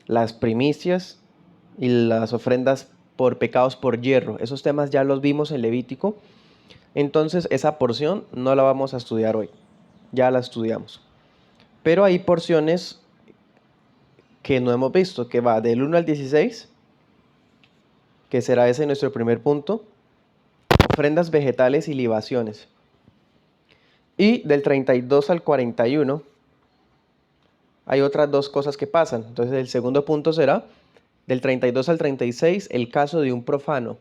las primicias y las ofrendas por pecados por hierro. Esos temas ya los vimos en Levítico. Entonces esa porción no la vamos a estudiar hoy. Ya la estudiamos. Pero hay porciones que no hemos visto, que va del 1 al 16, que será ese nuestro primer punto. Ofrendas vegetales y libaciones. Y del 32 al 41 hay otras dos cosas que pasan. Entonces el segundo punto será del 32 al 36, el caso de un profano.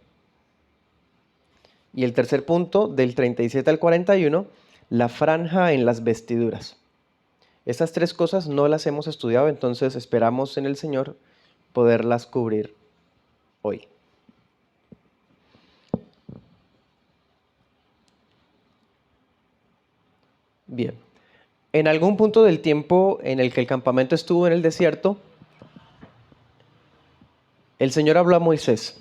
Y el tercer punto, del 37 al 41, la franja en las vestiduras. Estas tres cosas no las hemos estudiado, entonces esperamos en el Señor poderlas cubrir hoy. Bien. En algún punto del tiempo en el que el campamento estuvo en el desierto, el Señor habló a Moisés.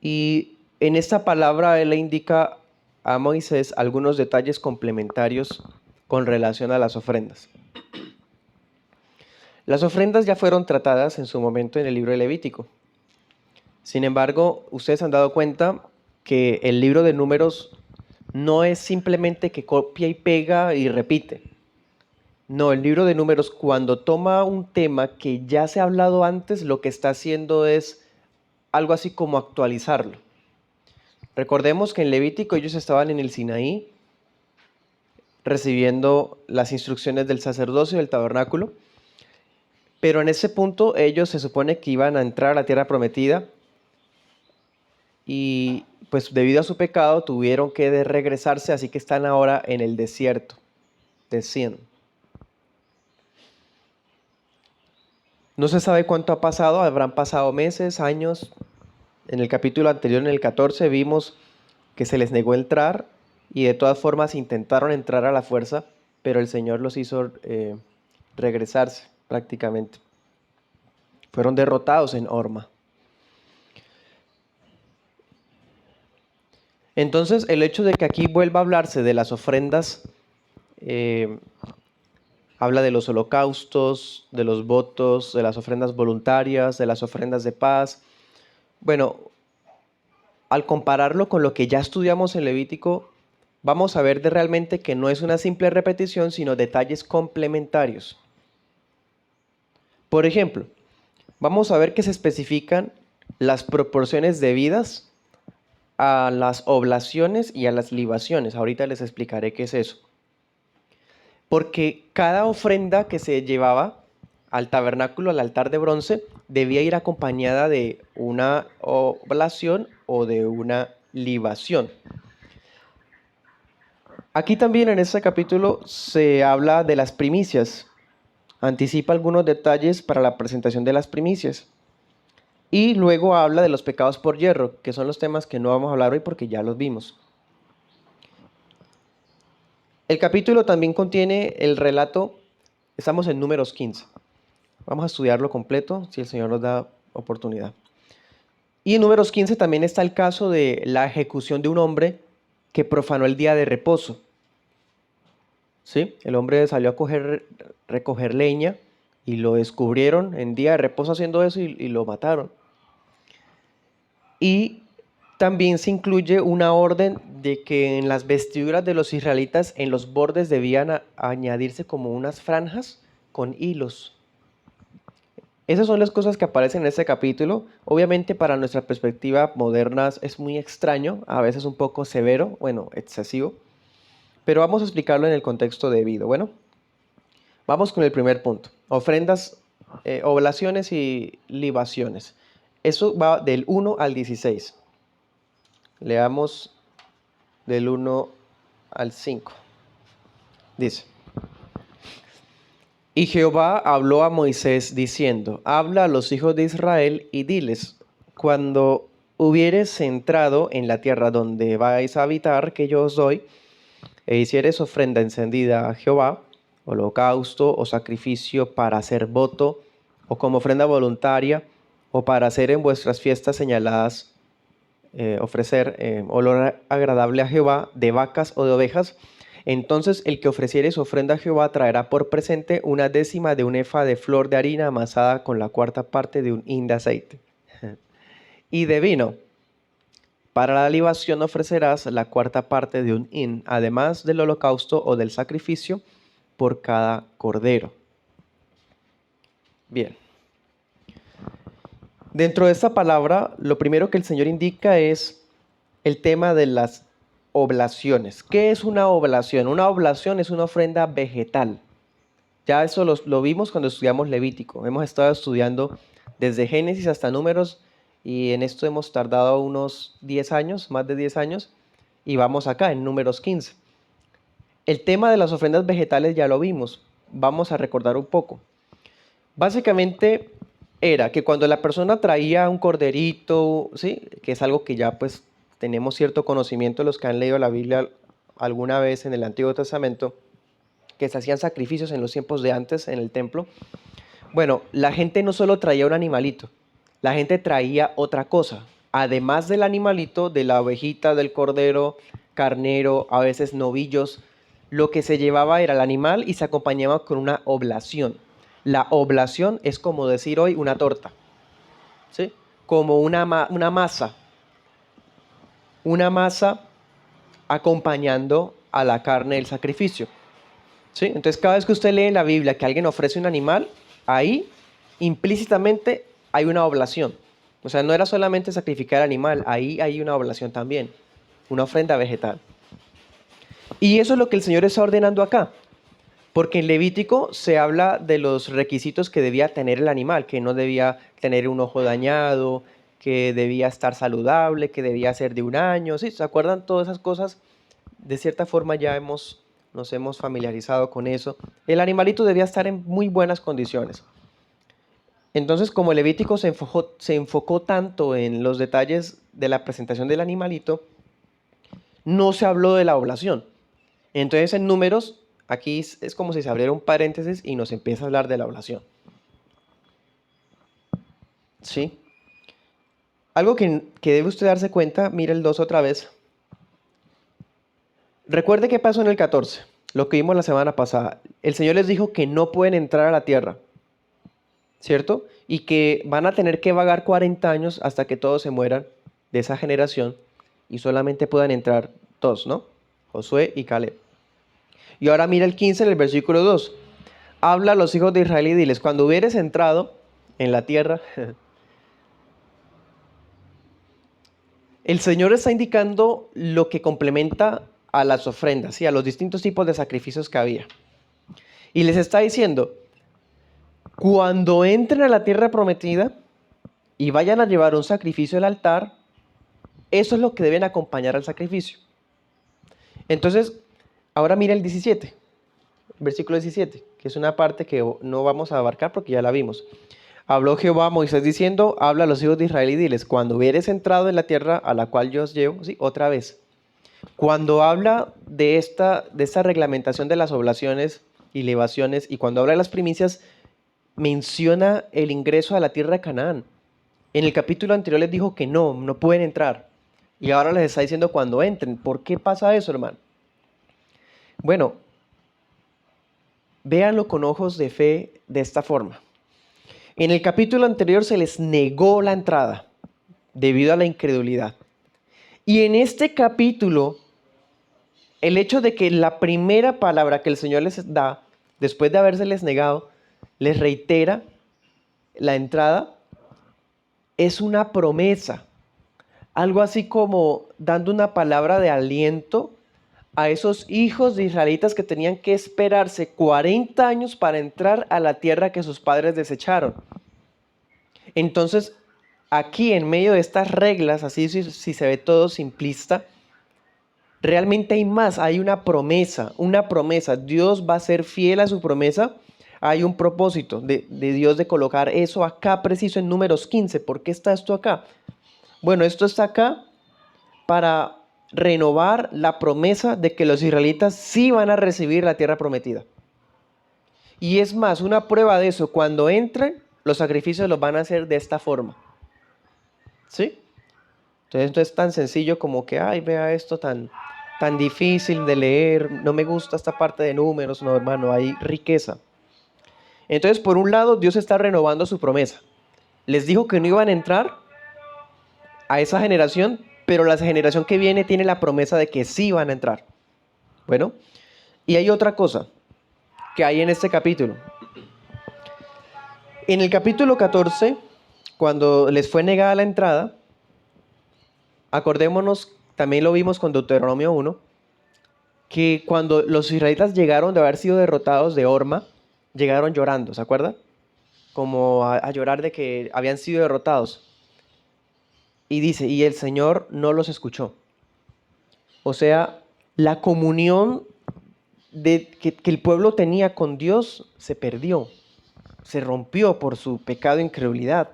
Y en esta palabra Él le indica a Moisés algunos detalles complementarios con relación a las ofrendas. Las ofrendas ya fueron tratadas en su momento en el libro de Levítico. Sin embargo, ustedes han dado cuenta que el libro de Números no es simplemente que copia y pega y repite. No, el libro de Números, cuando toma un tema que ya se ha hablado antes, lo que está haciendo es algo así como actualizarlo. Recordemos que en Levítico ellos estaban en el Sinaí recibiendo las instrucciones del sacerdocio del tabernáculo, pero en ese punto ellos se supone que iban a entrar a la tierra prometida y pues debido a su pecado tuvieron que regresarse, así que están ahora en el desierto de Sin. No se sabe cuánto ha pasado, habrán pasado meses, años. En el capítulo anterior, en el 14, vimos que se les negó entrar y de todas formas intentaron entrar a la fuerza, pero el Señor los hizo regresarse prácticamente. Fueron derrotados en Horma. Entonces, el hecho de que aquí vuelva a hablarse de las ofrendas, habla de los holocaustos, de los votos, de las ofrendas voluntarias, de las ofrendas de paz. Bueno, al compararlo con lo que ya estudiamos en Levítico, vamos a ver de realmente que no es una simple repetición, sino detalles complementarios. Por ejemplo, vamos a ver que se especifican las proporciones debidas a las oblaciones y a las libaciones. Ahorita les explicaré qué es eso. Porque cada ofrenda que se llevaba al tabernáculo, al altar de bronce, debía ir acompañada de una oblación o de una libación. Aquí también en este capítulo se habla de las primicias. Anticipa algunos detalles para la presentación de las primicias. Y luego habla de los pecados por hierro, que son los temas que no vamos a hablar hoy porque ya los vimos. El capítulo también contiene el relato, estamos en Números 15. Vamos a estudiarlo completo si el Señor nos da oportunidad. Y en Números 15 también está el caso de la ejecución de un hombre que profanó el día de reposo. ¿Sí? El hombre salió a recoger leña y lo descubrieron en día de reposo haciendo eso y lo mataron. Y también se incluye una orden de que en las vestiduras de los israelitas en los bordes debían añadirse como unas franjas con hilos. Esas son las cosas que aparecen en este capítulo. Obviamente para nuestra perspectiva moderna es muy extraño, a veces un poco severo, bueno, excesivo. Pero vamos a explicarlo en el contexto debido. Bueno, vamos con el primer punto. Ofrendas, oblaciones y libaciones. Eso va del 1 al 16. Leamos del 1 al 5. Dice: Y Jehová habló a Moisés diciendo: habla a los hijos de Israel y diles: cuando hubieres entrado en la tierra donde vais a habitar, que yo os doy, e hicieres ofrenda encendida a Jehová, holocausto o sacrificio para hacer voto, o como ofrenda voluntaria, o para hacer en vuestras fiestas señaladas, ofrecer olor agradable a Jehová, de vacas o de ovejas, Entonces el que ofreciere su ofrenda a Jehová traerá por presente una décima de un efa de flor de harina amasada con la cuarta parte de un hin de aceite. Y de vino. Para la libación ofrecerás la cuarta parte de un hin, además del holocausto o del sacrificio por cada cordero. Bien. Dentro de esta palabra, lo primero que el Señor indica es el tema de las oblaciones. ¿Qué es una oblación? Una oblación es una ofrenda vegetal. Ya eso lo vimos cuando estudiamos Levítico. Hemos estado estudiando desde Génesis hasta Números y en esto hemos tardado unos 10 años, más de 10 años, y vamos acá en Números 15. El tema de las ofrendas vegetales ya lo vimos. Vamos a recordar un poco. Básicamente era que cuando la persona traía un corderito, ¿sí? Que es algo que ya pues tenemos cierto conocimiento los que han leído la Biblia alguna vez en el Antiguo Testamento, que se hacían sacrificios en los tiempos de antes en el templo. Bueno, la gente no solo traía un animalito, la gente traía otra cosa. Además del animalito, de la ovejita, del cordero, carnero, a veces novillos, lo que se llevaba era el animal y se acompañaba con una oblación. La oblación es como decir hoy una torta, ¿sí? Como una masa acompañando a la carne del sacrificio. ¿Sí? Entonces, cada vez que usted lee en la Biblia que alguien ofrece un animal, ahí implícitamente hay una oblación. O sea, no era solamente sacrificar el animal, ahí hay una oblación también, una ofrenda vegetal. Y eso es lo que el Señor está ordenando acá. Porque en Levítico se habla de los requisitos que debía tener el animal, que no debía tener un ojo dañado, que debía estar saludable, que debía ser de un año. ¿Sí? ¿Se acuerdan todas esas cosas? De cierta forma ya nos hemos familiarizado con eso. El animalito debía estar en muy buenas condiciones. Entonces, como Levítico se enfocó tanto en los detalles de la presentación del animalito, no se habló de la oblación. Entonces, en Números, aquí es como si se abriera un paréntesis y nos empieza a hablar de la oblación. ¿Sí? Algo que debe usted darse cuenta, mira el 2 otra vez. Recuerde qué pasó en el 14, lo que vimos la semana pasada. El Señor les dijo que no pueden entrar a la tierra, ¿cierto? Y que van a tener que vagar 40 años hasta que todos se mueran de esa generación y solamente puedan entrar dos, ¿no? Josué y Caleb. Y ahora mira el 15 en el versículo 2. Habla a los hijos de Israel y diles, cuando hubieres entrado en la tierra, el Señor está indicando lo que complementa a las ofrendas, ¿sí? A los distintos tipos de sacrificios que había. Y les está diciendo, cuando entren a la tierra prometida y vayan a llevar un sacrificio al altar, eso es lo que deben acompañar al sacrificio. Entonces, ahora mira el 17, versículo 17, que es una parte que no vamos a abarcar porque ya la vimos. Habló Jehová a Moisés diciendo, habla a los hijos de Israel y diles, cuando hubieres entrado en la tierra a la cual yo os llevo, sí, otra vez. Cuando habla de esta reglamentación de las oblaciones y libaciones y cuando habla de las primicias, menciona el ingreso a la tierra de Canaán. En el capítulo anterior les dijo que no pueden entrar. Y ahora les está diciendo cuando entren. ¿Por qué pasa eso, hermano? Bueno, véanlo con ojos de fe de esta forma. En el capítulo anterior se les negó la entrada debido a la incredulidad. Y en este capítulo, el hecho de que la primera palabra que el Señor les da, después de habérseles negado, les reitera la entrada, es una promesa. Algo así como dando una palabra de aliento a esos hijos de israelitas que tenían que esperarse 40 años para entrar a la tierra que sus padres desecharon. Entonces, aquí en medio de estas reglas, así si se ve todo simplista, realmente hay más, hay una promesa, Dios va a ser fiel a su promesa. Hay un propósito de Dios de colocar eso acá preciso en Números 15. ¿Por qué está esto acá? Bueno, esto está acá para renovar la promesa de que los israelitas sí van a recibir la tierra prometida. Y es más, una prueba de eso, cuando entren, los sacrificios los van a hacer de esta forma. ¿Sí? Entonces no es tan sencillo como que, ay, vea esto tan tan difícil de leer, no me gusta esta parte de números, no hermano, hay riqueza. Entonces, por un lado, Dios está renovando su promesa. Les dijo que no iban a entrar a esa generación, pero la generación que viene tiene la promesa de que sí van a entrar. Bueno, y hay otra cosa que hay en este capítulo. En el capítulo 14, cuando les fue negada la entrada, acordémonos, también lo vimos con Deuteronomio 1, que cuando los israelitas llegaron de haber sido derrotados de Orma, llegaron llorando, ¿se acuerdan? Como a llorar de que habían sido derrotados. Y dice, y el Señor no los escuchó. O sea, la comunión que el pueblo tenía con Dios se perdió, se rompió por su pecado e incredulidad.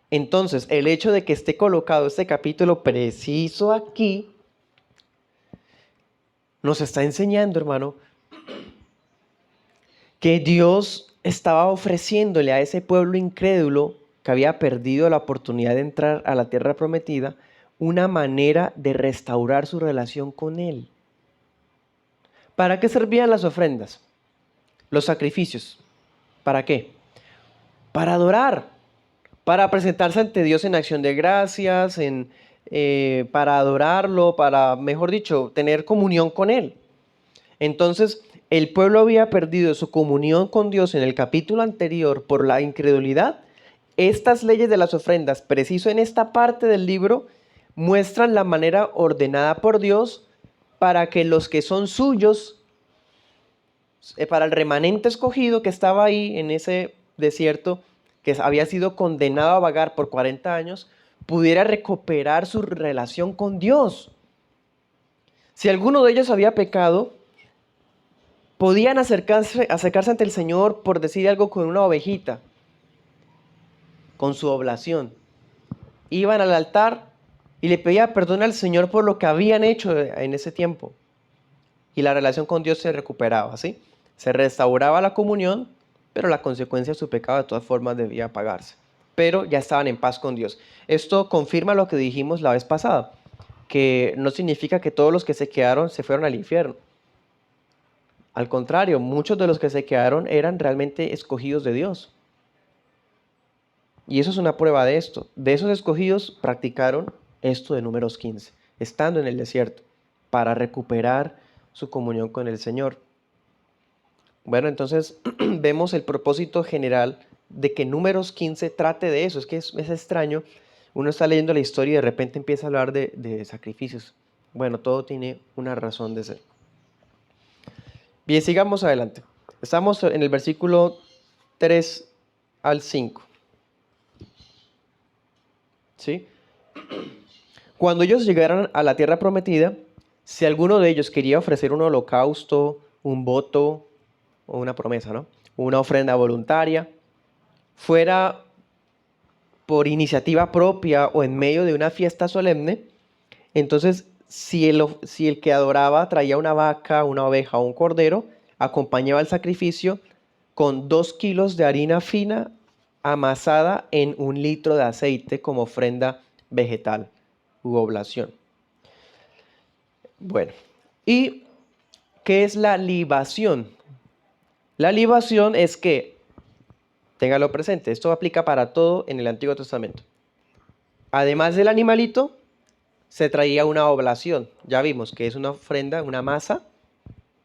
Entonces, el hecho de que esté colocado este capítulo preciso aquí, nos está enseñando, hermano, que Dios estaba ofreciéndole a ese pueblo incrédulo que había perdido la oportunidad de entrar a la tierra prometida, una manera de restaurar su relación con Él. ¿Para qué servían las ofrendas? Los sacrificios. ¿Para qué? Para adorar, para presentarse ante Dios en acción de gracias, para adorarlo, para, mejor dicho, tener comunión con Él. Entonces, el pueblo había perdido su comunión con Dios en el capítulo anterior por la incredulidad. Estas leyes de las ofrendas, preciso en esta parte del libro, muestran la manera ordenada por Dios para que los que son suyos, para el remanente escogido que estaba ahí en ese desierto, que había sido condenado a vagar por 40 años, pudiera recuperar su relación con Dios. Si alguno de ellos había pecado, podían acercarse ante el Señor, por decir algo, con una ovejita, con su oblación. Iban al altar y le pedían perdón al Señor por lo que habían hecho en ese tiempo. Y la relación con Dios se recuperaba, ¿sí? Se restauraba la comunión, pero la consecuencia de su pecado de todas formas debía pagarse. Pero ya estaban en paz con Dios. Esto confirma lo que dijimos la vez pasada, que no significa que todos los que se quedaron se fueron al infierno. Al contrario, muchos de los que se quedaron eran realmente escogidos de Dios. Y eso es una prueba de esto. De esos escogidos practicaron esto de Números 15, estando en el desierto, para recuperar su comunión con el Señor. Bueno, entonces vemos el propósito general de que Números 15 trate de eso. Es que es extraño. Uno está leyendo la historia y de repente empieza a hablar de sacrificios. Bueno, todo tiene una razón de ser. Bien, sigamos adelante. Estamos en el versículo 3 al 5. ¿Sí? Cuando ellos llegaron a la tierra prometida, si alguno de ellos quería ofrecer un holocausto, un voto o una promesa, ¿no? Una ofrenda voluntaria, fuera por iniciativa propia o en medio de una fiesta solemne, entonces si el que adoraba traía una vaca, una oveja o un cordero, acompañaba el sacrificio con 2 kilos de harina fina amasada en 1 litro de aceite como ofrenda vegetal u oblación. Bueno, ¿y qué es la libación? La libación es que, téngalo presente, esto aplica para todo en el Antiguo Testamento. Además del animalito, se traía una oblación. Ya vimos que es una ofrenda, una masa,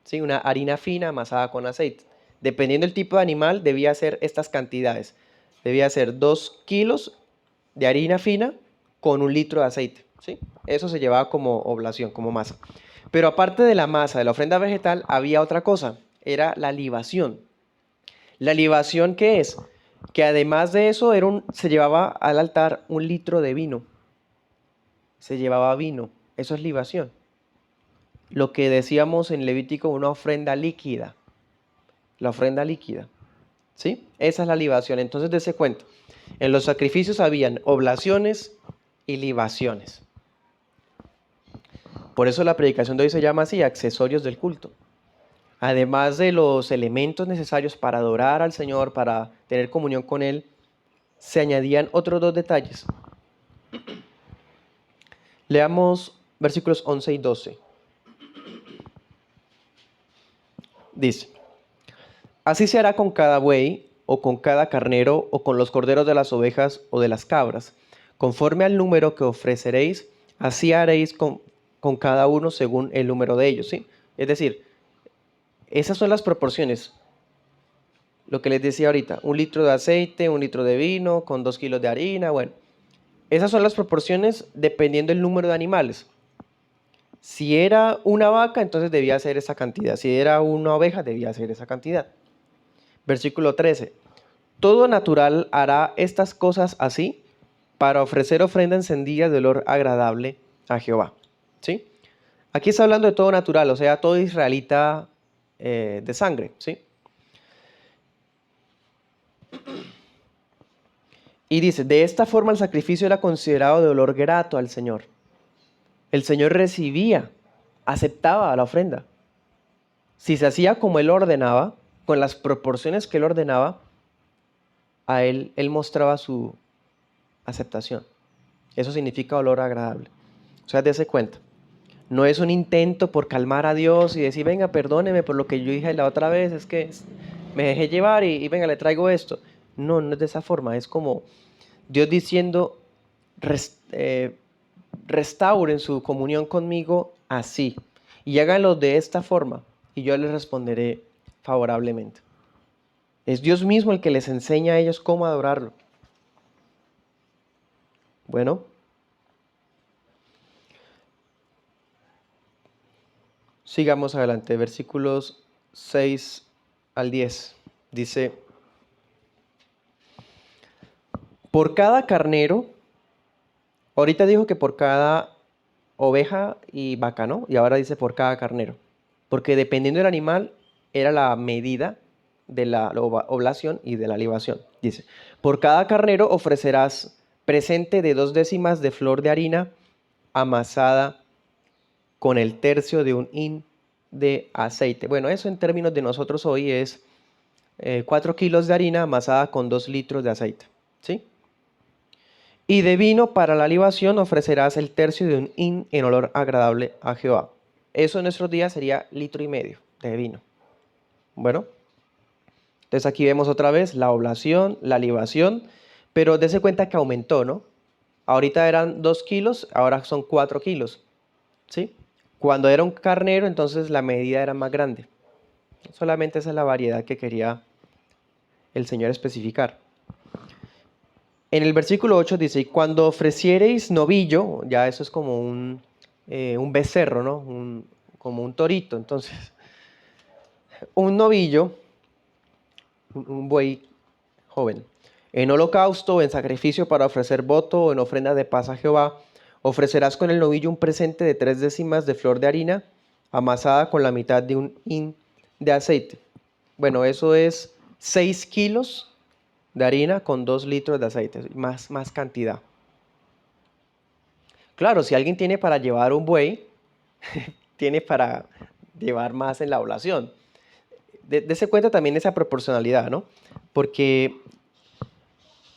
¿sí? Una harina fina amasada con aceite. Dependiendo del tipo de animal, debía ser estas cantidades. Debía ser 2 kilos de harina fina con 1 litro de aceite, ¿sí? Eso se llevaba como oblación, como masa. Pero aparte de la masa, de la ofrenda vegetal, había otra cosa. Era la libación. ¿La libación qué es? Que además de eso se llevaba al altar 1 litro de vino. Se llevaba vino. Eso es libación. Lo que decíamos en Levítico, una ofrenda líquida. La ofrenda líquida. ¿Sí? Esa es la libación. Entonces, dése cuenta. En los sacrificios habían oblaciones y libaciones. Por eso la predicación de hoy se llama así, accesorios del culto. Además de los elementos necesarios para adorar al Señor, para tener comunión con Él, se añadían otros 2 detalles. Leamos versículos 11 y 12. Dice: así se hará con cada buey, o con cada carnero, o con los corderos de las ovejas o de las cabras. Conforme al número que ofreceréis, así haréis con cada uno según el número de ellos, ¿sí? Es decir, esas son las proporciones. Lo que les decía ahorita, 1 litro de aceite, 1 litro de vino, con 2 kilos de harina, bueno. Esas son las proporciones dependiendo del número de animales. Si era una vaca, entonces debía ser esa cantidad. Si era una oveja, debía ser esa cantidad. Versículo 13. Todo natural hará estas cosas así para ofrecer ofrenda encendida de olor agradable a Jehová. ¿Sí? Aquí está hablando de todo natural, o sea, todo israelita de sangre. ¿Sí? Y dice, de esta forma el sacrificio era considerado de olor grato al Señor. El Señor recibía, aceptaba la ofrenda. Si se hacía como Él ordenaba, con las proporciones que Él ordenaba, a Él mostraba su aceptación. Eso significa olor agradable. O sea, dése cuenta. No es un intento por calmar a Dios y decir, venga, perdóneme por lo que yo dije la otra vez, es que me dejé llevar y venga, le traigo esto. No, no es de esa forma. Es como Dios diciendo, restauren su comunión conmigo así y háganlo de esta forma y yo les responderé favorablemente. Es Dios mismo el que les enseña a ellos cómo adorarlo. Bueno, sigamos adelante, versículos 6 al 10. Dice, por cada carnero, ahorita dijo que por cada oveja y vaca, ¿no? Y ahora dice por cada carnero. Porque dependiendo del animal, era la medida de la oblación y de la libación. Dice, por cada carnero ofrecerás presente de 2 décimas de flor de harina amasada con el tercio de un hin de aceite. Bueno, eso en términos de nosotros hoy es 4 kilos de harina amasada con 2 litros de aceite. ¿Sí? Y de vino para la libación ofrecerás el tercio de un hin en olor agradable a Jehová. Eso en nuestros días sería 1,5 litros de vino. Bueno, entonces aquí vemos otra vez la oblación, la libación, pero dése cuenta que aumentó, ¿no? Ahorita eran 2 kilos, ahora son 4 kilos, ¿sí? Cuando era un carnero, entonces la medida era más grande. Solamente esa es la variedad que quería el Señor especificar. En el versículo 8 dice, cuando ofreciereis novillo, ya eso es como un becerro, ¿no? Como un torito. Entonces, un novillo, un buey joven, en holocausto o en sacrificio para ofrecer voto o en ofrenda de paz a Jehová, ofrecerás con el novillo un presente de 3 décimas de flor de harina amasada con la mitad de un hin de aceite. Bueno, eso es 6 kilos de harina con 2 litros de aceite, más cantidad. Claro, si alguien tiene para llevar un buey, tiene para llevar más en la oblación. Dese cuenta también esa proporcionalidad, ¿no? Porque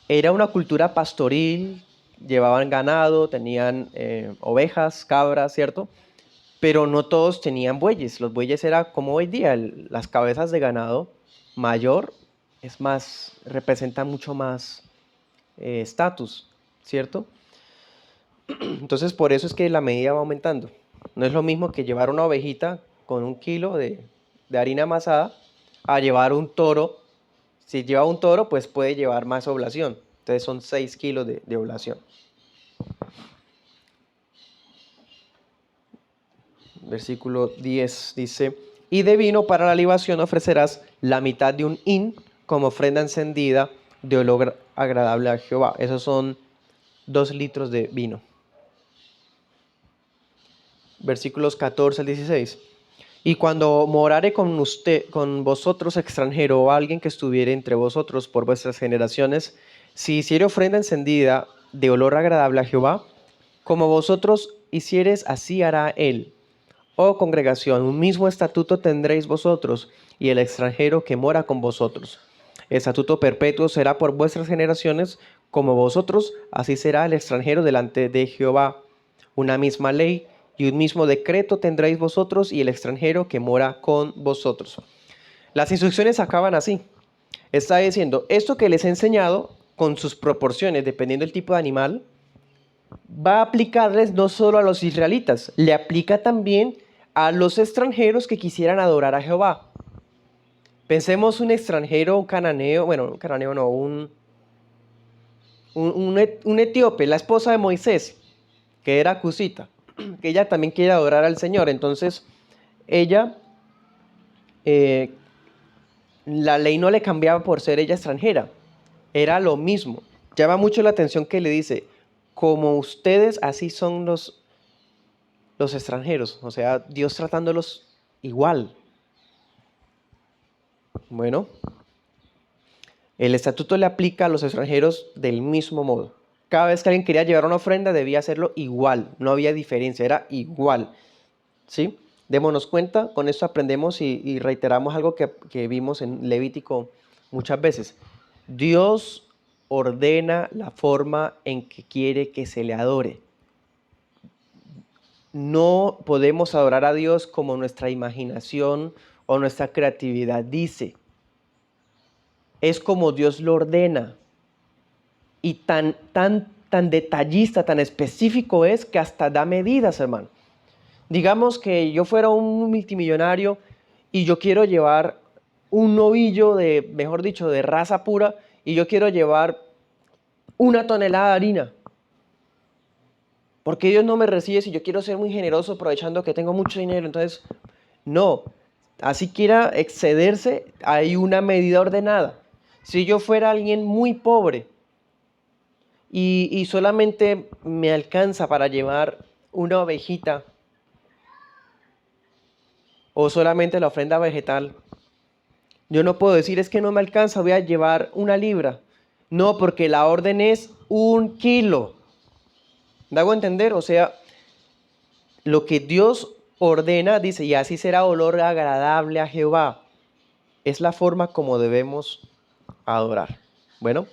era una cultura pastoril, llevaban ganado, tenían ovejas, cabras, ¿cierto? Pero no todos tenían bueyes. Los bueyes era como hoy día, las cabezas de ganado mayor es más, representa mucho más estatus, ¿cierto? Entonces por eso es que la medida va aumentando. No es lo mismo que llevar una ovejita con 1 kilo de harina amasada a llevar un toro. Si lleva un toro, pues puede llevar más oblación. Entonces son 6 kilos de oblación. Versículo 10 dice, y de vino para la libación ofrecerás la mitad de un hin como ofrenda encendida de olor agradable a Jehová. Esos son 2 litros de vino. Versículos 14 al 16. Y cuando morare con vosotros extranjero o alguien que estuviere entre vosotros por vuestras generaciones, si hiciere ofrenda encendida de olor agradable a Jehová, como vosotros hicieres, así hará él. Oh congregación, un mismo estatuto tendréis vosotros y el extranjero que mora con vosotros. Estatuto perpetuo será por vuestras generaciones, como vosotros, así será el extranjero delante de Jehová. Una misma ley y un mismo decreto tendréis vosotros y el extranjero que mora con vosotros. Las instrucciones acaban así. Está diciendo, esto que les he enseñado, con sus proporciones, dependiendo del tipo de animal, va a aplicarles no solo a los israelitas, le aplica también a los extranjeros que quisieran adorar a Jehová. Pensemos un extranjero, un cananeo, bueno, un cananeo no, un etíope, la esposa de Moisés, que era cusita, que ella también quiere adorar al Señor. Entonces, ella, la ley no le cambiaba por ser ella extranjera, era lo mismo. Llama mucho la atención que le dice, como ustedes, así son los extranjeros, o sea, Dios tratándolos igual. Bueno, el estatuto le aplica a los extranjeros del mismo modo. Cada vez que alguien quería llevar una ofrenda debía hacerlo igual, no había diferencia, era igual. ¿Sí? Démonos cuenta, con esto aprendemos y reiteramos algo que vimos en Levítico muchas veces. Dios ordena la forma en que quiere que se le adore. No podemos adorar a Dios como nuestra imaginación o nuestra creatividad dice. Es como Dios lo ordena. Y tan detallista, tan específico es que hasta da medidas, hermano. Digamos que yo fuera un multimillonario y yo quiero llevar un novillo de, mejor dicho, de raza pura, y yo quiero llevar 1 tonelada de harina. Porque Dios no me recibe si yo quiero ser muy generoso aprovechando que tengo mucho dinero. Entonces, no. Así quiera excederse, hay una medida ordenada. Si yo fuera alguien muy pobre y solamente me alcanza para llevar una ovejita o solamente la ofrenda vegetal, yo no puedo decir es que no me alcanza, voy a llevar 1 libra. No, porque la orden es 1 kilo. ¿Me hago entender? O sea, lo que Dios ordena, dice, y así será olor agradable a Jehová. Es la forma como debemos adorar. Bueno,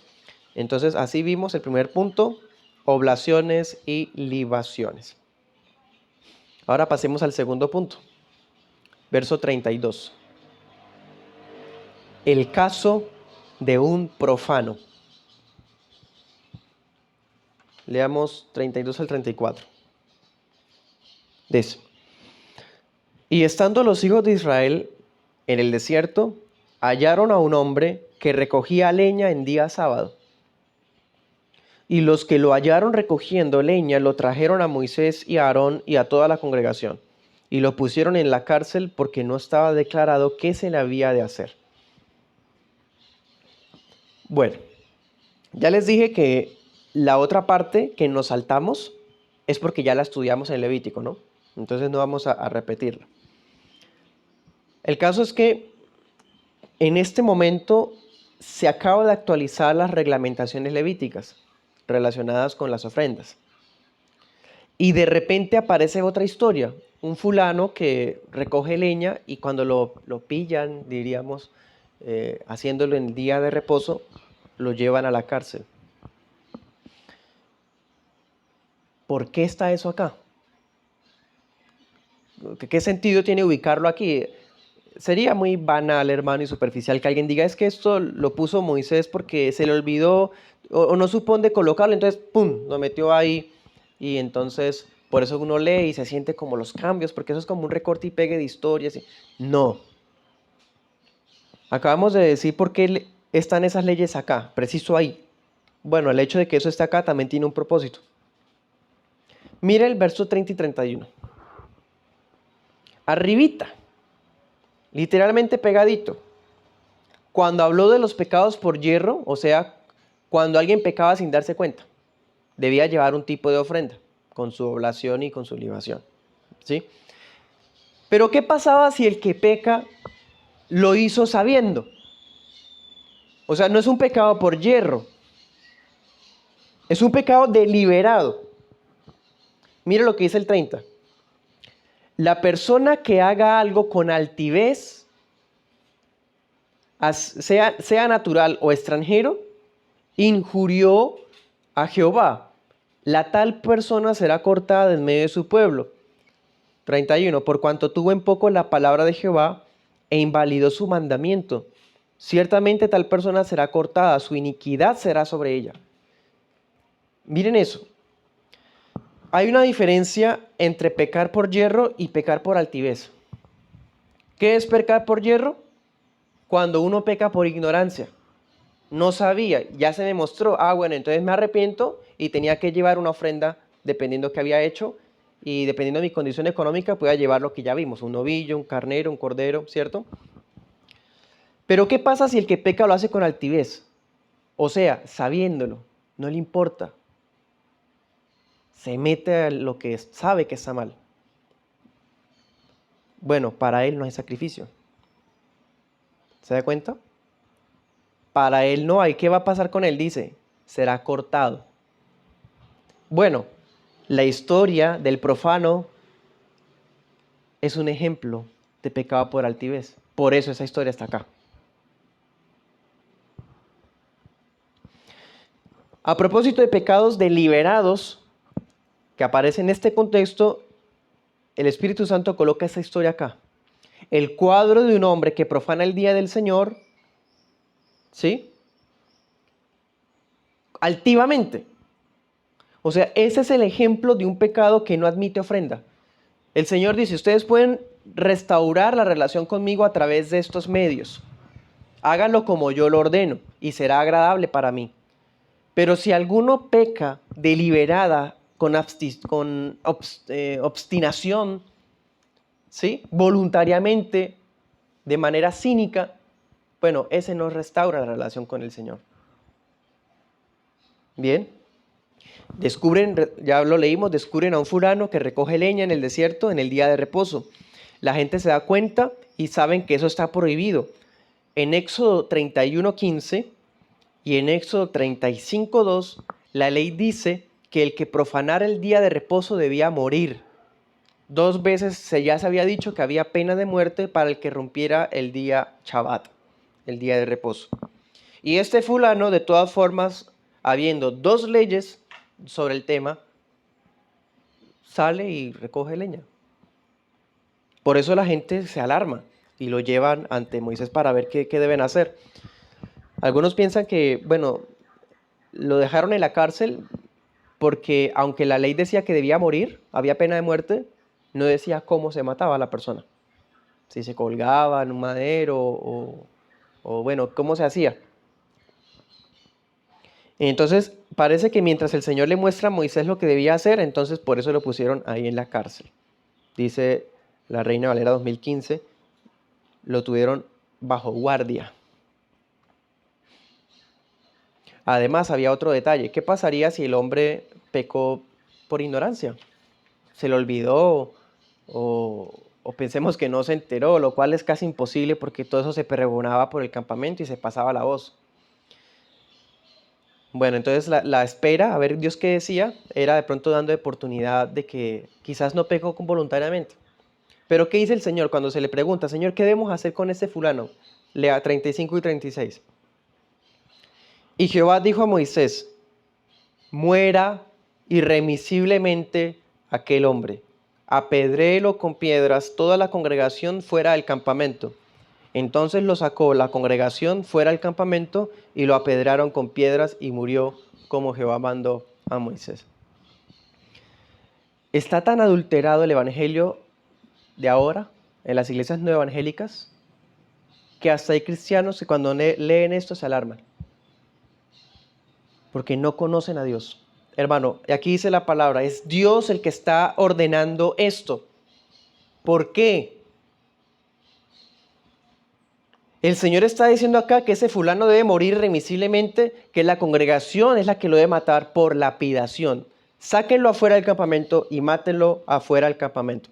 entonces así vimos el primer punto, oblaciones y libaciones. Ahora pasemos al segundo punto, verso 32. El caso de un profano. Leamos 32 al 34. Dice, y estando los hijos de Israel en el desierto, hallaron a un hombre que recogía leña en día sábado. Y los que lo hallaron recogiendo leña lo trajeron a Moisés y a Aarón y a toda la congregación, y lo pusieron en la cárcel porque no estaba declarado qué se le había de hacer. Bueno, ya les dije que la otra parte que nos saltamos es porque ya la estudiamos en Levítico, ¿no? Entonces no vamos a repetirla. El caso es que en este momento se acaba de actualizar las reglamentaciones levíticas relacionadas con las ofrendas. Y de repente aparece otra historia, un fulano que recoge leña y cuando lo pillan, diríamos, haciéndolo en el día de reposo, lo llevan a la cárcel. ¿Por qué está eso acá? ¿Qué sentido tiene ubicarlo aquí? Sería muy banal, hermano, y superficial que alguien diga, es que esto lo puso Moisés porque se le olvidó o no supo dónde colocarlo, entonces, ¡pum!, lo metió ahí. Y entonces, por eso uno lee y se siente como los cambios, porque eso es como un recorte y pegue de historias. No. Acabamos de decir por qué están esas leyes acá, preciso ahí. Bueno, el hecho de que eso esté acá también tiene un propósito. Mira el verso 30 y 31. Arribita, literalmente pegadito. Cuando habló de los pecados por yerro, o sea, cuando alguien pecaba sin darse cuenta, debía llevar un tipo de ofrenda, con su oblación y con su libación. ¿Sí? Pero ¿qué pasaba si el que peca lo hizo sabiendo? O sea, no es un pecado por yerro, es un pecado deliberado. Mira lo que dice el 30. La persona que haga algo con altivez, sea natural o extranjero, injurió a Jehová. La tal persona será cortada en medio de su pueblo. 31. Por cuanto tuvo en poco la palabra de Jehová e invalidó su mandamiento, ciertamente tal persona será cortada, su iniquidad será sobre ella. Miren eso. Hay una diferencia entre pecar por yerro y pecar por altivez. ¿Qué es pecar por yerro? Cuando uno peca por ignorancia. No sabía, ya se me mostró, bueno, entonces me arrepiento y tenía que llevar una ofrenda dependiendo qué había hecho y dependiendo de mi condición económica podía llevar lo que ya vimos, un novillo, un carnero, un cordero, ¿cierto? Pero ¿qué pasa si el que peca lo hace con altivez? O sea, sabiéndolo, no le importa. Se mete a lo que sabe que está mal. Bueno, para él no hay sacrificio. ¿Se da cuenta? Para él no hay. ¿Qué va a pasar con él? Dice, será cortado. Bueno, la historia del profano es un ejemplo de pecado por altivez. Por eso esa historia está acá. A propósito de pecados deliberados que aparecen en este contexto, el Espíritu Santo coloca esa historia acá. El cuadro de un hombre que profana el día del Señor, ¿sí? Altivamente. O sea, ese es el ejemplo de un pecado que no admite ofrenda. El Señor dice, ustedes pueden restaurar la relación conmigo a través de estos medios. Háganlo como yo lo ordeno y será agradable para mí. Pero si alguno peca deliberada, con obstinación, ¿sí? Voluntariamente, de manera cínica, bueno, ese no restaura la relación con el Señor. Bien. Descubren, ya lo leímos, descubren a un fulano que recoge leña en el desierto en el día de reposo. La gente se da cuenta y saben que eso está prohibido. En Éxodo 31:15 y en Éxodo 35:2, la ley dice que el que profanara el día de reposo debía morir. 2 veces ya se había dicho que había pena de muerte para el que rompiera el día Shabbat, el día de reposo. Y este fulano, de todas formas, habiendo 2 leyes sobre el tema, sale y recoge leña. Por eso la gente se alarma y lo llevan ante Moisés para ver qué deben hacer. Algunos piensan que, bueno, lo dejaron en la cárcel porque aunque la ley decía que debía morir, había pena de muerte, no decía cómo se mataba a la persona. Si se colgaba en un madero o bueno, cómo se hacía. Entonces, parece que mientras el Señor le muestra a Moisés lo que debía hacer, entonces por eso lo pusieron ahí en la cárcel. Dice la Reina Valera 2015, lo tuvieron bajo guardia. Además, había otro detalle. ¿Qué pasaría si el hombre pecó por ignorancia? Se le olvidó o pensemos que no se enteró, lo cual es casi imposible porque todo eso se pregonaba por el campamento y se pasaba la voz. Bueno, entonces la espera, a ver Dios qué decía, era de pronto dando oportunidad de que quizás no pecó voluntariamente. Pero ¿qué dice el Señor cuando se le pregunta, Señor, ¿qué debemos hacer con este fulano? Lea 35 y 36. Y Jehová dijo a Moisés, muera irremisiblemente aquel hombre. Apedréelo con piedras toda la congregación fuera del campamento. Entonces lo sacó la congregación fuera del campamento y lo apedrearon con piedras y murió como Jehová mandó a Moisés. Está tan adulterado el evangelio de ahora en las iglesias no evangélicas que hasta hay cristianos que cuando leen esto se alarman porque no conocen a Dios. Hermano, aquí dice la palabra, es Dios el que está ordenando esto. ¿Por qué? El Señor está diciendo acá que ese fulano debe morir irremisiblemente, que la congregación es la que lo debe matar por lapidación. Sáquenlo afuera del campamento y mátenlo afuera del campamento.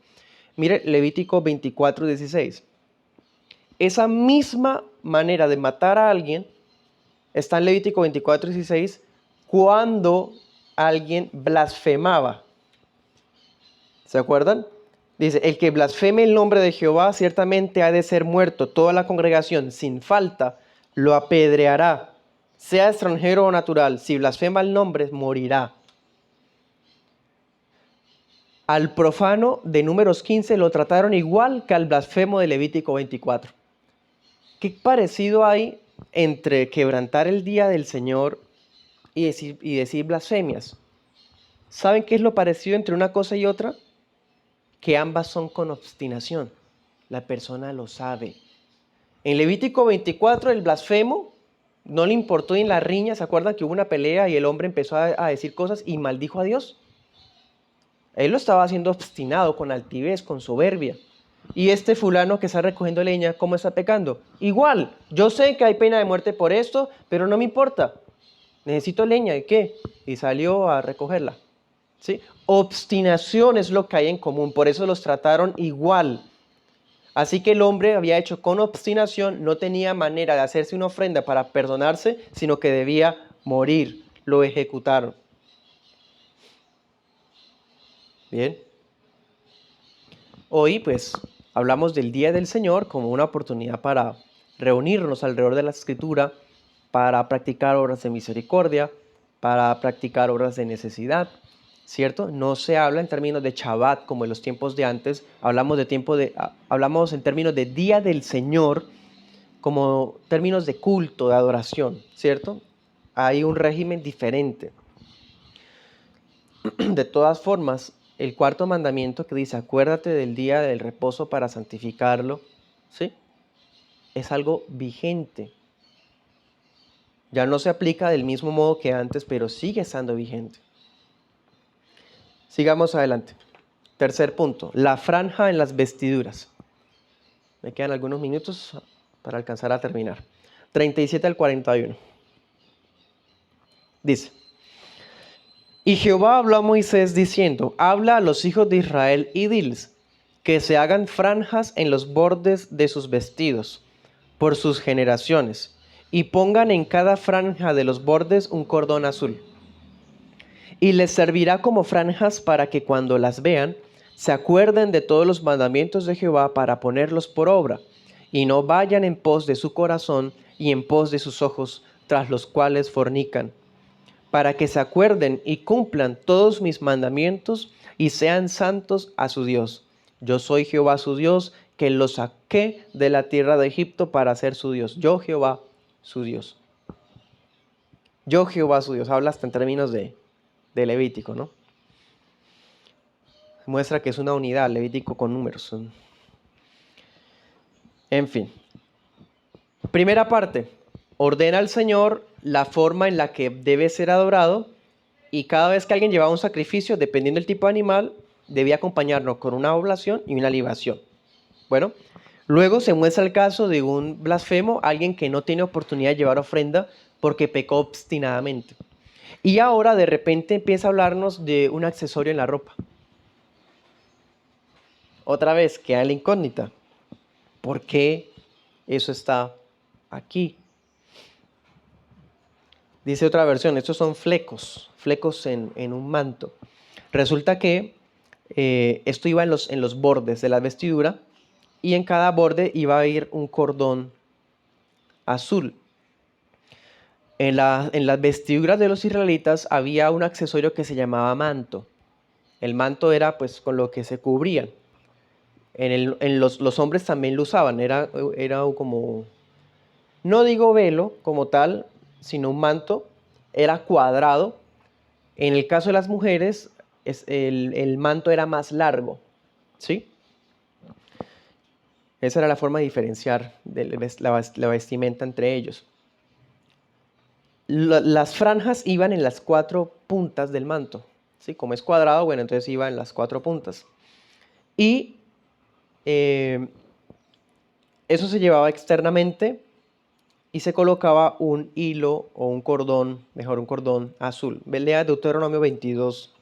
Mire Levítico 24:16. Esa misma manera de matar a alguien está en Levítico 24:16 cuando alguien blasfemaba. ¿Se acuerdan? Dice, el que blasfeme el nombre de Jehová ciertamente ha de ser muerto. Toda la congregación sin falta lo apedreará, sea extranjero o natural. Si blasfema el nombre, morirá. Al profano de Números 15 lo trataron igual que al blasfemo de Levítico 24. ¿Qué parecido hay entre quebrantar el día del Señor y decir blasfemias? ¿Saben qué es lo parecido entre una cosa y otra? Que ambas son con obstinación. La persona lo sabe. En Levítico 24 el blasfemo no le importó en la riña. ¿Se acuerdan que hubo una pelea y el hombre empezó a decir cosas y maldijo a Dios? Él lo estaba haciendo obstinado, con altivez, con soberbia. Y este fulano que está recogiendo leña, ¿cómo está pecando? Igual, yo sé que hay pena de muerte por esto, pero no me importa. Necesito leña, ¿y qué? Y salió a recogerla. ¿Sí? Obstinación es lo que hay en común, por eso los trataron igual. Así que el hombre había hecho con obstinación, no tenía manera de hacerse una ofrenda para perdonarse, sino que debía morir. Lo ejecutaron. Bien. Hoy pues hablamos del Día del Señor como una oportunidad para reunirnos alrededor de la Escritura, para practicar obras de misericordia, para practicar obras de necesidad, ¿cierto? No se habla en términos de Shabbat como en los tiempos de antes, hablamos en términos de Día del Señor como términos de culto, de adoración, ¿cierto? Hay un régimen diferente. De todas formas, el cuarto mandamiento que dice, acuérdate del día del reposo para santificarlo, ¿sí? Es algo vigente. Ya no se aplica del mismo modo que antes, pero sigue estando vigente. Sigamos adelante. Tercer punto, la franja en las vestiduras. Me quedan algunos minutos para alcanzar a terminar. 37 al 41. Dice, y Jehová habló a Moisés diciendo, habla a los hijos de Israel y diles, que se hagan franjas en los bordes de sus vestidos, por sus generaciones, y pongan en cada franja de los bordes un cordón azul. Y les servirá como franjas para que cuando las vean, se acuerden de todos los mandamientos de Jehová para ponerlos por obra, y no vayan en pos de su corazón y en pos de sus ojos, tras los cuales fornican, para que se acuerden y cumplan todos mis mandamientos y sean santos a su Dios. Yo soy Jehová su Dios, que los saqué de la tierra de Egipto para ser su Dios. Yo Jehová su Dios. Yo Jehová su Dios. Habla hasta en términos de Levítico, ¿no? Muestra que es una unidad, Levítico con números. En fin. Primera parte. Ordena al Señor la forma en la que debe ser adorado. Y cada vez que alguien llevaba un sacrificio, dependiendo del tipo de animal, debía acompañarnos con una oblación y una libación. Bueno, luego se muestra el caso de un blasfemo, alguien que no tiene oportunidad de llevar ofrenda porque pecó obstinadamente. Y ahora de repente empieza a hablarnos de un accesorio en la ropa. Otra vez queda la incógnita. ¿Por qué eso está aquí? Dice otra versión, estos son flecos en un manto. Resulta que esto iba en los bordes de la vestidura y en cada borde iba a ir un cordón azul. En las vestiduras de los israelitas había un accesorio que se llamaba manto. El manto era pues con lo que se cubrían. Los hombres también lo usaban, era como, no digo velo como tal, sino un manto, era cuadrado. En el caso de las mujeres, el manto era más largo, ¿sí? Esa era la forma de diferenciar la vestimenta entre ellos. Las franjas iban en las cuatro puntas del manto, ¿sí? Como es cuadrado, bueno, entonces iba en las cuatro puntas. Y eso se llevaba externamente y se colocaba un hilo o un cordón, mejor un cordón azul. Lea Deuteronomio 22,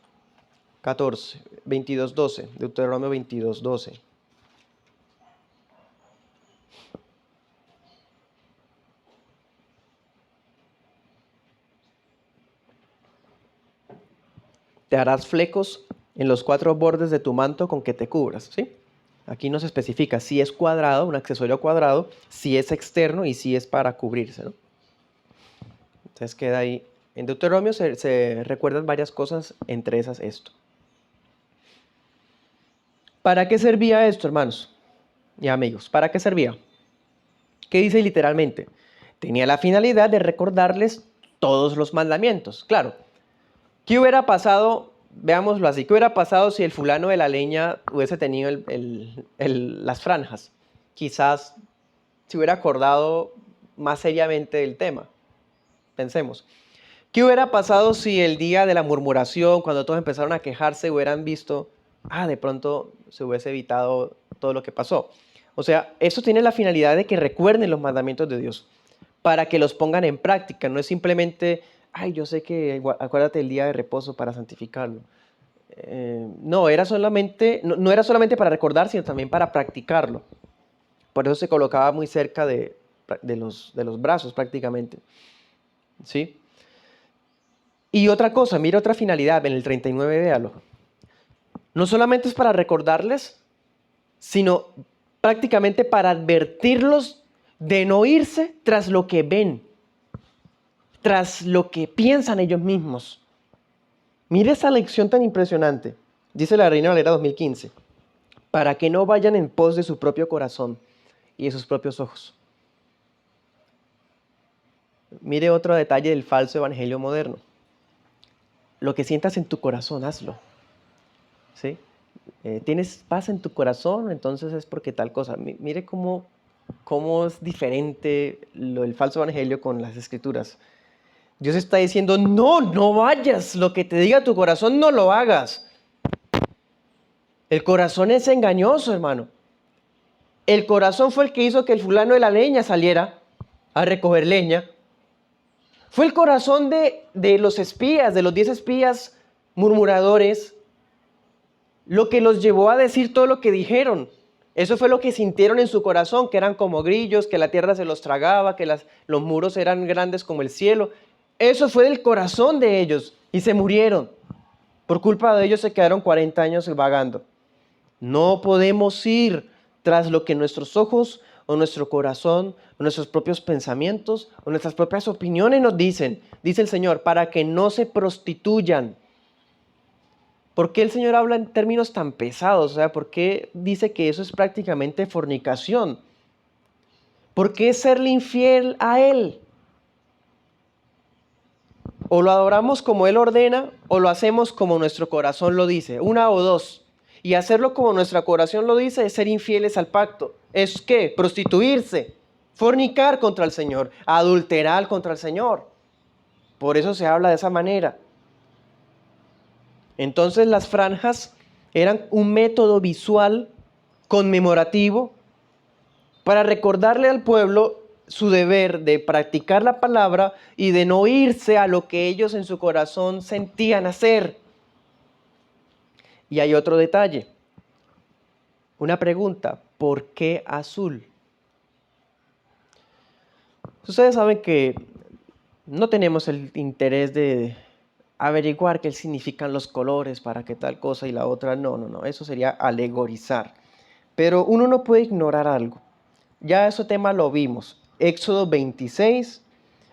14, 22, 12, Deuteronomio 22, 12. Te harás flecos en los cuatro bordes de tu manto con que te cubras, ¿sí? Aquí no se especifica si es cuadrado, un accesorio cuadrado, si es externo y si es para cubrirse, ¿no? Entonces queda ahí. En Deuteronomio se recuerdan varias cosas, entre esas esto. ¿Para qué servía esto, hermanos y amigos? ¿Para qué servía? ¿Qué dice literalmente? Tenía la finalidad de recordarles todos los mandamientos. Claro, ¿qué hubiera pasado? Veámoslo así. ¿Qué hubiera pasado si el fulano de la leña hubiese tenido las franjas? Quizás se hubiera acordado más seriamente del tema. Pensemos. ¿Qué hubiera pasado si el día de la murmuración, cuando todos empezaron a quejarse, hubieran visto, de pronto se hubiese evitado todo lo que pasó? O sea, eso tiene la finalidad de que recuerden los mandamientos de Dios, para que los pongan en práctica. No es simplemente, yo sé que acuérdate del día de reposo para santificarlo. No, no era solamente para recordar, sino también para practicarlo. Por eso se colocaba muy cerca de los brazos prácticamente. ¿Sí? Y otra cosa, mira otra finalidad en el 39, véalo. No solamente es para recordarles, sino prácticamente para advertirlos de no irse tras lo que ven, tras lo que piensan ellos mismos. Mire esa lección tan impresionante. Dice la Reina Valera 2015. Para que no vayan en pos de su propio corazón y de sus propios ojos. Mire otro detalle del falso evangelio moderno. Lo que sientas en tu corazón, hazlo. ¿Sí? Tienes paz en tu corazón, entonces es porque tal cosa. Mire cómo es diferente el falso evangelio con las escrituras. Dios está diciendo, no vayas, lo que te diga tu corazón no lo hagas. El corazón es engañoso, hermano. El corazón fue el que hizo que el fulano de la leña saliera a recoger leña. Fue el corazón de los espías, de los 10 espías murmuradores, lo que los llevó a decir todo lo que dijeron. Eso fue lo que sintieron en su corazón, que eran como grillos, que la tierra se los tragaba, que los muros eran grandes como el cielo. Eso fue del corazón de ellos y se murieron. Por culpa de ellos se quedaron 40 años vagando. No podemos ir tras lo que nuestros ojos o nuestro corazón o nuestros propios pensamientos o nuestras propias opiniones nos dicen. Dice el Señor, para que no se prostituyan. ¿Por qué el Señor habla en términos tan pesados? O sea, ¿por qué dice que eso es prácticamente fornicación? ¿Por qué serle infiel a Él? O lo adoramos como Él ordena o lo hacemos como nuestro corazón lo dice. Una o dos. Y hacerlo como nuestro corazón lo dice es ser infieles al pacto. ¿Es qué? Prostituirse, fornicar contra el Señor, adulterar contra el Señor. Por eso se habla de esa manera. Entonces las franjas eran un método visual conmemorativo para recordarle al pueblo su deber de practicar la palabra y de no irse a lo que ellos en su corazón sentían hacer. Y hay otro detalle, una pregunta, ¿por qué azul? Ustedes saben que no tenemos el interés de averiguar qué significan los colores para qué tal cosa y la otra. No, eso sería alegorizar. Pero uno no puede ignorar algo. Ya ese tema lo vimos. Éxodo 26,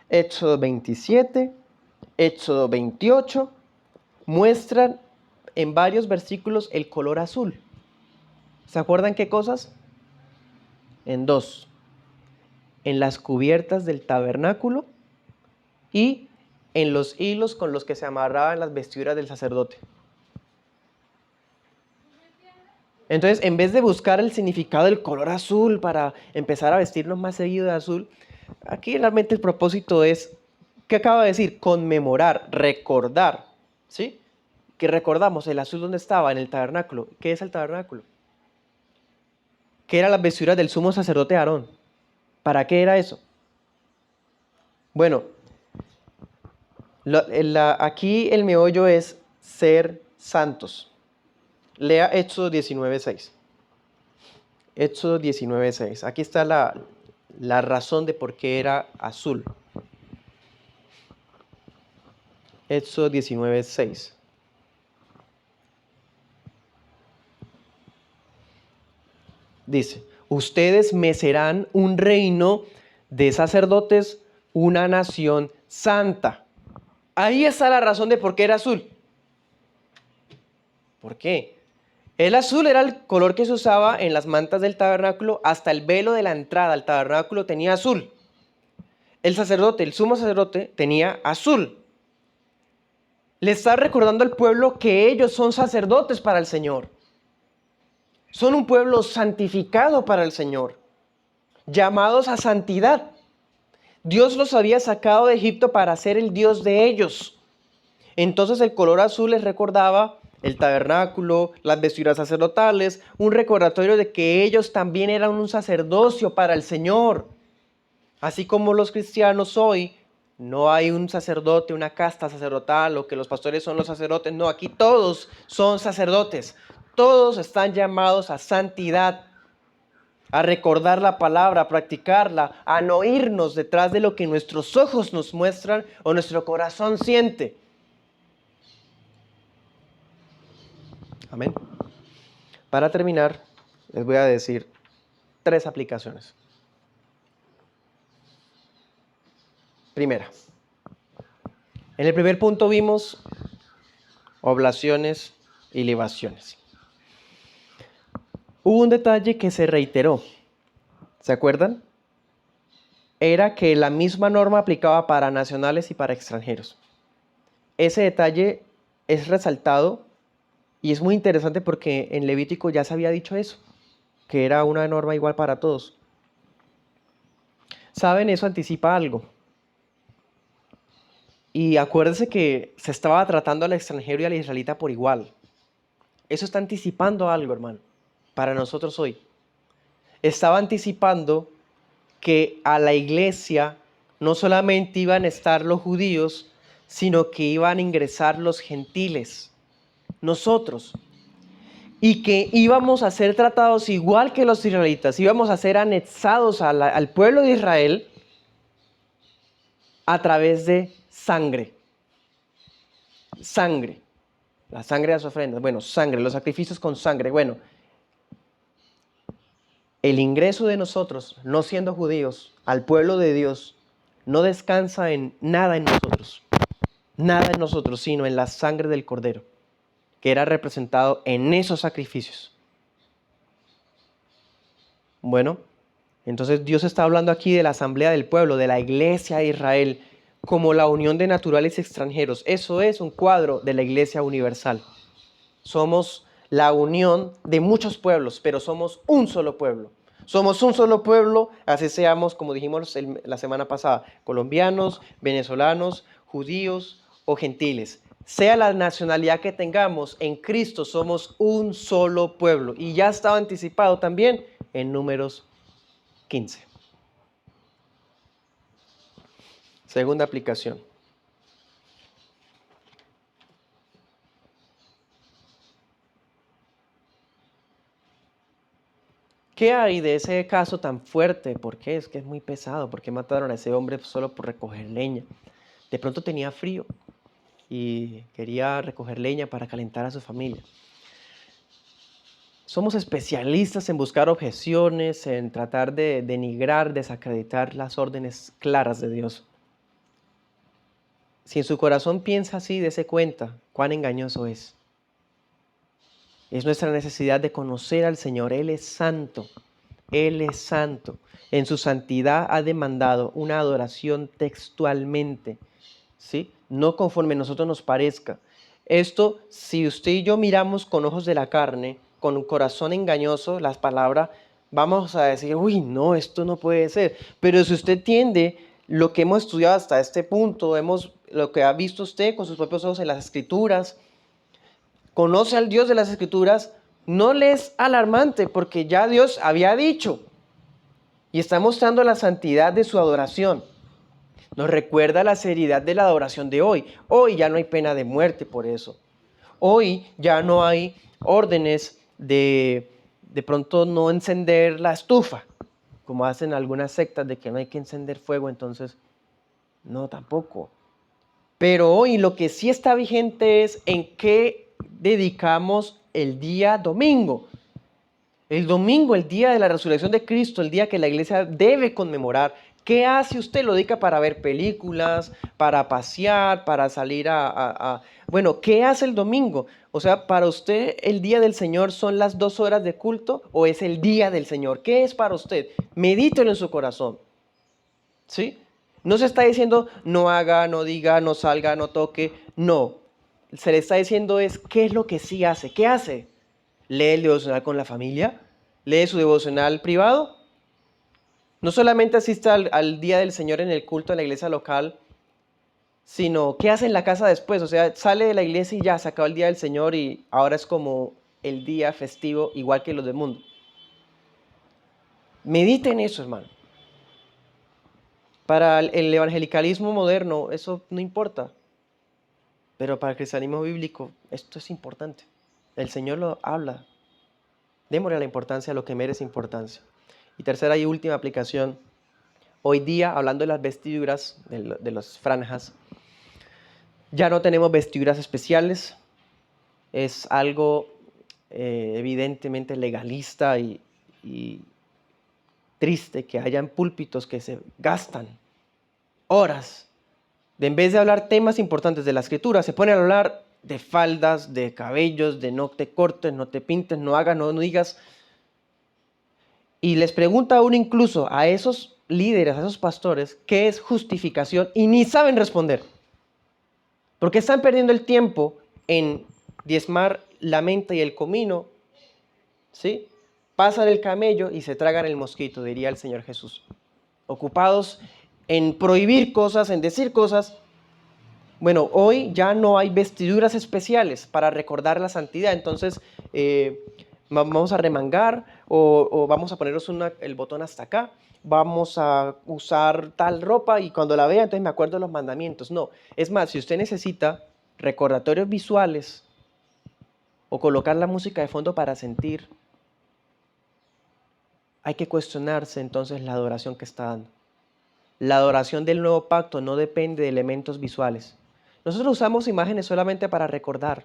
Éxodo 27, Éxodo 28 muestran en varios versículos el color azul. ¿Se acuerdan qué cosas? En dos. En las cubiertas del tabernáculo y en los hilos con los que se amarraban las vestiduras del sacerdote. Entonces, en vez de buscar el significado del color azul para empezar a vestirnos más seguido de azul, aquí realmente el propósito es, ¿qué acaba de decir? Conmemorar, recordar, ¿sí? Que recordamos el azul donde estaba, en el tabernáculo. ¿Qué es el tabernáculo? ¿Qué eran las vestiduras del sumo sacerdote Aarón? ¿Para qué era eso? Bueno, aquí el meollo es ser santos. Lea Éxodo 19:6. Éxodo 19:6. Aquí está la razón de por qué era azul. Éxodo 19:6. Dice, ustedes me serán un reino de sacerdotes, una nación santa. Ahí está la razón de por qué era azul. ¿Por qué? El azul era el color que se usaba en las mantas del tabernáculo, hasta el velo de la entrada al tabernáculo tenía azul. El sacerdote, el sumo sacerdote, tenía azul. Le está recordando al pueblo que ellos son sacerdotes para el Señor. Son un pueblo santificado para el Señor, llamados a santidad. Dios los había sacado de Egipto para ser el Dios de ellos. Entonces el color azul les recordaba el tabernáculo, las vestiduras sacerdotales, un recordatorio de que ellos también eran un sacerdocio para el Señor. Así como los cristianos hoy, no hay un sacerdote, una casta sacerdotal, o que los pastores son los sacerdotes. No, aquí todos son sacerdotes. Todos están llamados a santidad, a recordar la palabra, a practicarla, a no irnos detrás de lo que nuestros ojos nos muestran o nuestro corazón siente. Amén. Para terminar, les voy a decir 3 aplicaciones. Primera, en el primer punto vimos oblaciones y libaciones. Hubo un detalle que se reiteró, ¿se acuerdan? Era que la misma norma aplicaba para nacionales y para extranjeros. Ese detalle es resaltado y es muy interesante porque en Levítico ya se había dicho eso, que era una norma igual para todos. ¿Saben? Eso anticipa algo. Y acuérdense que se estaba tratando al extranjero y al israelita por igual. Eso está anticipando algo, hermano, para nosotros hoy. Estaba anticipando que a la iglesia no solamente iban a estar los judíos, sino que iban a ingresar los gentiles, nosotros. Y que íbamos a ser tratados igual que los israelitas, íbamos a ser anexados al pueblo de Israel a través de sangre. Sangre. La sangre de las ofrendas. Bueno, sangre, los sacrificios con sangre. Bueno, el ingreso de nosotros, no siendo judíos, al pueblo de Dios, no descansa en nada en nosotros. Nada en nosotros, sino en la sangre del Cordero, que era representado en esos sacrificios. Bueno, entonces Dios está hablando aquí de la asamblea del pueblo, de la iglesia de Israel, como la unión de naturales extranjeros. Eso es un cuadro de la iglesia universal. Somos la unión de muchos pueblos, pero somos un solo pueblo. Somos un solo pueblo, así seamos, como dijimos la semana pasada, colombianos, venezolanos, judíos o gentiles. Sea la nacionalidad que tengamos, en Cristo somos un solo pueblo. Y ya estaba anticipado también en Números 15. Segunda aplicación. ¿Qué hay de ese caso tan fuerte? ¿Por qué? Es que es muy pesado. ¿Por qué mataron a ese hombre solo por recoger leña? De pronto tenía frío y quería recoger leña para calentar a su familia. Somos especialistas en buscar objeciones, en tratar de denigrar, desacreditar las órdenes claras de Dios. Si en su corazón piensa así, dése cuenta cuán engañoso es. Es nuestra necesidad de conocer al Señor. Él es santo. Él es santo. En su santidad ha demandado una adoración textualmente, ¿sí? No conforme a nosotros nos parezca. Esto, si usted y yo miramos con ojos de la carne, con un corazón engañoso, las palabras, vamos a decir, uy, no, esto no puede ser. Pero si usted entiende lo que hemos estudiado hasta este punto, lo que ha visto usted con sus propios ojos en las Escrituras, conoce al Dios de las Escrituras, no le es alarmante porque ya Dios había dicho y está mostrando la santidad de su adoración. Nos recuerda la seriedad de la adoración de hoy. Hoy ya no hay pena de muerte por eso. Hoy ya no hay órdenes de pronto no encender la estufa, como hacen algunas sectas de que no hay que encender fuego, entonces no, tampoco. Pero hoy lo que sí está vigente es en qué dedicamos el día domingo. El domingo, el día de la resurrección de Cristo, el día que la iglesia debe conmemorar, ¿Qué hace usted? Lo dedica para ver películas, para pasear, para salir Bueno, ¿qué hace el domingo? O sea, ¿para usted el día del Señor son las 2 horas de culto o es el día del Señor? ¿Qué es para usted? Medítelo en su corazón. ¿Sí? No se está diciendo no haga, no diga, no salga, no toque. No. Se le está diciendo es qué es lo que sí hace. ¿Qué hace? ¿Lee el devocional con la familia? ¿Lee su devocional privado? No solamente asiste al día del Señor en el culto en la iglesia local, sino qué hace en la casa después. O sea, sale de la iglesia y ya se acabó el día del Señor y ahora es como el día festivo igual que los del mundo. Mediten eso, hermano. Para el evangelicalismo moderno eso no importa, pero para el cristianismo bíblico esto es importante. El Señor lo habla. Démosle la importancia a lo que merece importancia. Y tercera y última aplicación. Hoy día, hablando de las vestiduras, de las franjas, ya no tenemos vestiduras especiales. Es algo evidentemente legalista y triste que hayan púlpitos que se gastan horas de, en vez de hablar temas importantes de la escritura, se ponen a hablar de faldas, de cabellos, de no te cortes, no te pintes, no hagas, no digas. Y les pregunta a uno incluso a esos líderes, a esos pastores, qué es justificación y ni saben responder. Porque están perdiendo el tiempo en diezmar la menta y el comino, ¿sí? Pasan el camello y se tragan el mosquito, diría el Señor Jesús. Ocupados en prohibir cosas, en decir cosas. Bueno, hoy ya no hay vestiduras especiales para recordar la santidad, entonces vamos a remangar o vamos a ponernos el botón hasta acá, vamos a usar tal ropa y cuando la vea entonces me acuerdo de los mandamientos. No, es más, si usted necesita recordatorios visuales o colocar la música de fondo para sentir, hay que cuestionarse entonces la adoración que está dando. La adoración del nuevo pacto no depende de elementos visuales. Nosotros usamos imágenes solamente para recordar.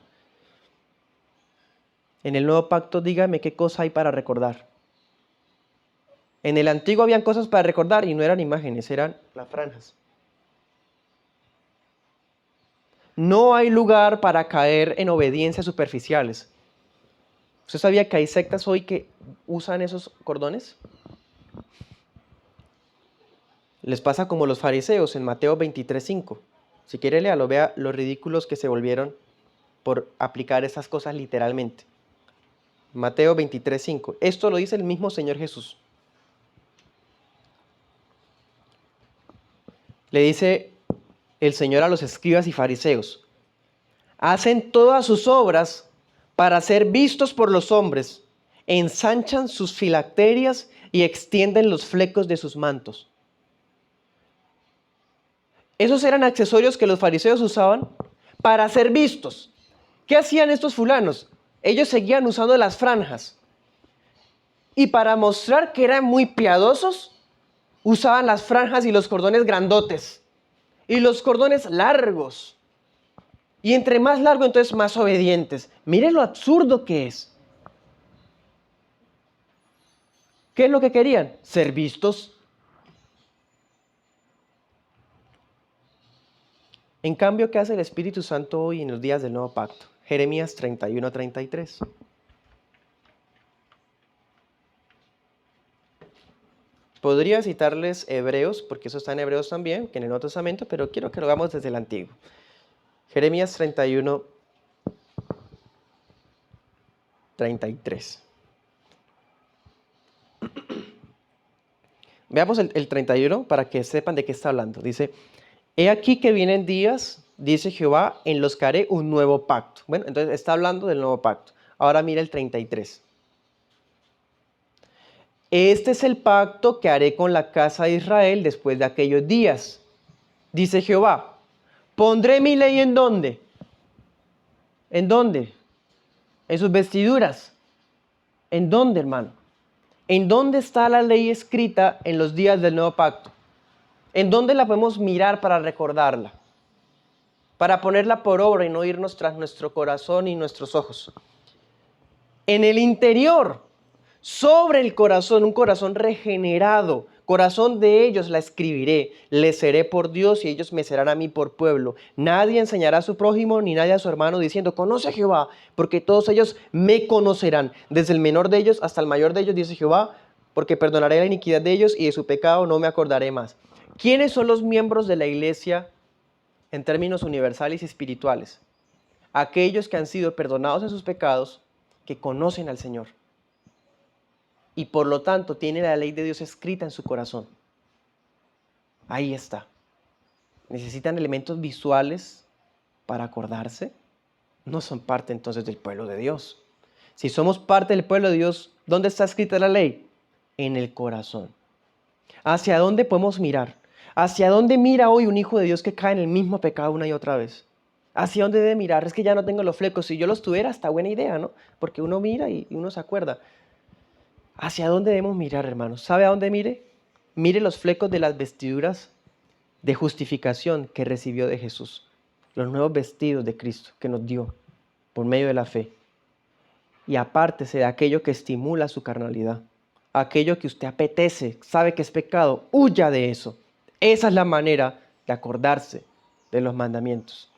En el nuevo pacto, dígame qué cosa hay para recordar. En el antiguo habían cosas para recordar y no eran imágenes, eran las franjas. No hay lugar para caer en obediencias superficiales. ¿Usted sabía que hay sectas hoy que usan esos cordones? Les pasa como los fariseos en Mateo 23:5. Si quiere léalo, vea los ridículos que se volvieron por aplicar esas cosas literalmente. Mateo 23:5. Esto lo dice el mismo Señor Jesús. Le dice el Señor a los escribas y fariseos: hacen todas sus obras para ser vistos por los hombres, ensanchan sus filacterias y extienden los flecos de sus mantos. Esos eran accesorios que los fariseos usaban para ser vistos. ¿Qué hacían estos fulanos? Ellos seguían usando las franjas. Y para mostrar que eran muy piadosos, usaban las franjas y los cordones grandotes. Y los cordones largos. Y entre más largo, entonces más obedientes. Miren lo absurdo que es. ¿Qué es lo que querían? Ser vistos. En cambio, ¿qué hace el Espíritu Santo hoy en los días del nuevo pacto? Jeremías 31:33. Podría citarles Hebreos, porque eso está en Hebreos también, que en el Nuevo Testamento, pero quiero que lo hagamos desde el Antiguo. Jeremías 31:33. Veamos el 31 para que sepan de qué está hablando. Dice: he aquí que vienen días, dice Jehová, en los que haré un nuevo pacto. Bueno, entonces está hablando del nuevo pacto. Ahora mira el 33. Este es el pacto que haré con la casa de Israel después de aquellos días. Dice Jehová: pondré mi ley ¿en dónde? ¿En dónde? En sus vestiduras. ¿En dónde, hermano? ¿En dónde está la ley escrita en los días del nuevo pacto? ¿En dónde la podemos mirar para recordarla? Para ponerla por obra y no irnos tras nuestro corazón y nuestros ojos. En el interior, sobre el corazón, un corazón regenerado, Corazón de ellos la escribiré, les seré por Dios y ellos me serán a mí por pueblo. Nadie enseñará a su prójimo ni nadie a su hermano diciendo, conoce a Jehová, porque todos ellos me conocerán, desde el menor de ellos hasta el mayor de ellos, dice Jehová, porque perdonaré la iniquidad de ellos y de su pecado no me acordaré más. ¿Quiénes son los miembros de la iglesia en términos universales y espirituales? Aquellos que han sido perdonados de sus pecados, que conocen al Señor. Y por lo tanto tienen la ley de Dios escrita en su corazón. Ahí está. ¿Necesitan elementos visuales para acordarse? No son parte entonces del pueblo de Dios. Si somos parte del pueblo de Dios, ¿dónde está escrita la ley? En el corazón. ¿Hacia dónde podemos mirar? ¿Hacia dónde mira hoy un hijo de Dios que cae en el mismo pecado una y otra vez? ¿Hacia dónde debe mirar? Es que ya no tengo los flecos. Si yo los tuviera, está buena idea, ¿no? Porque uno mira y uno se acuerda. ¿Hacia dónde debemos mirar, hermanos? ¿Sabe a dónde mire? Mire los flecos de las vestiduras de justificación que recibió de Jesús. Los nuevos vestidos de Cristo que nos dio por medio de la fe. Y apártese de aquello que estimula su carnalidad. Aquello que usted apetece, sabe que es pecado, huya de eso. Esa es la manera de acordarse de los mandamientos.